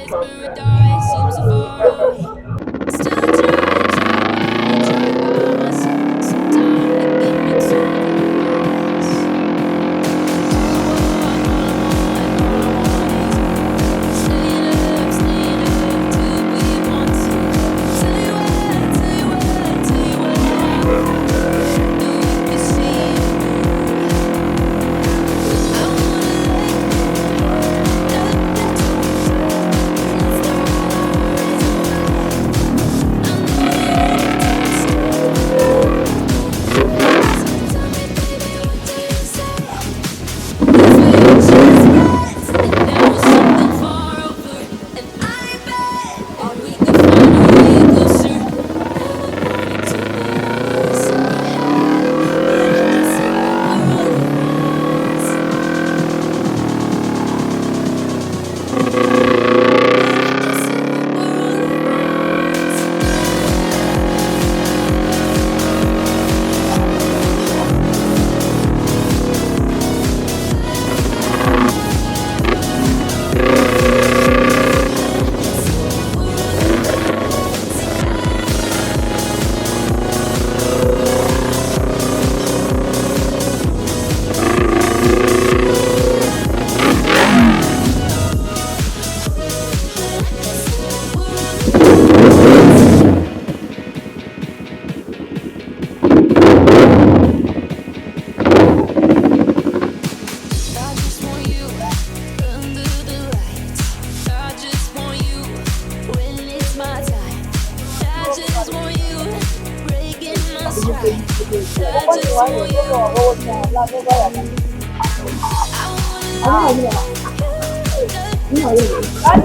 paradise seems so far away. Still I try by myself. Some time to get me to the rise. All I want is staying up till we want to. Tell you what that we can see. I just want you under the lights. I just want you when it's my time. I just want you breaking my stride. I just want you. I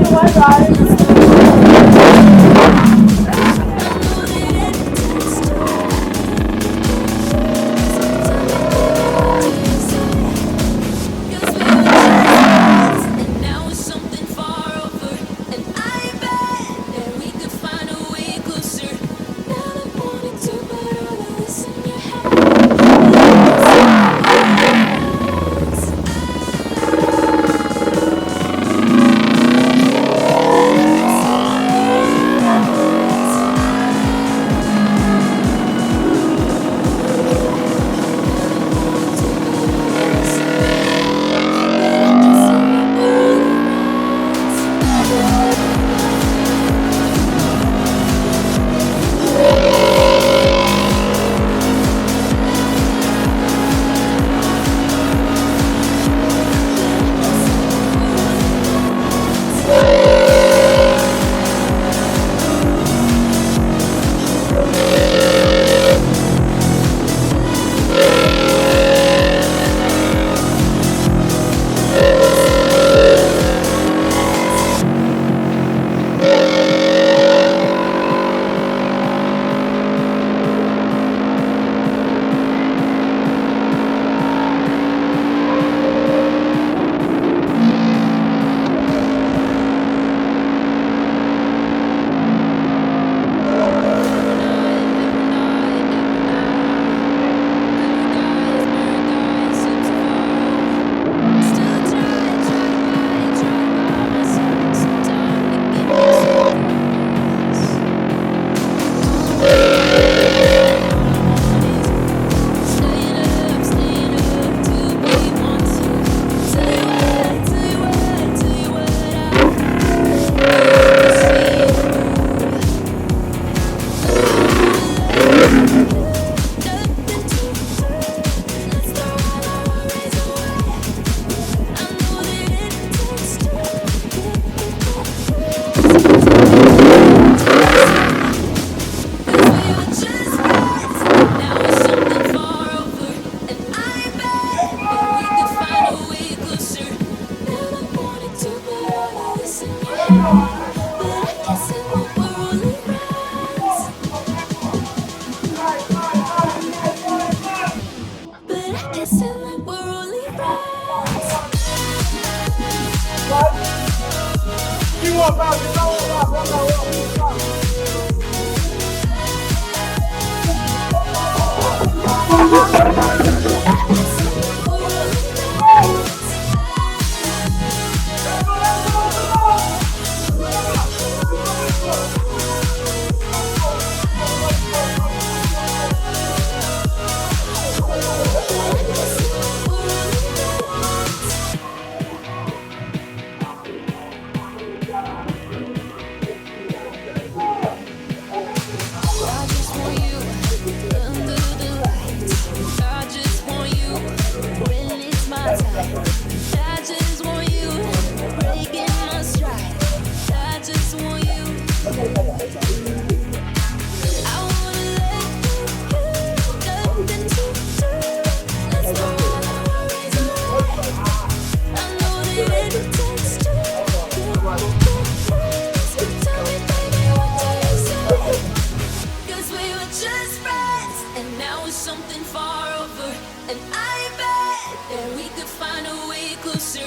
and now it's something far over, and I bet that we could find a way closer. Not I wanted to, but all of this in your closer.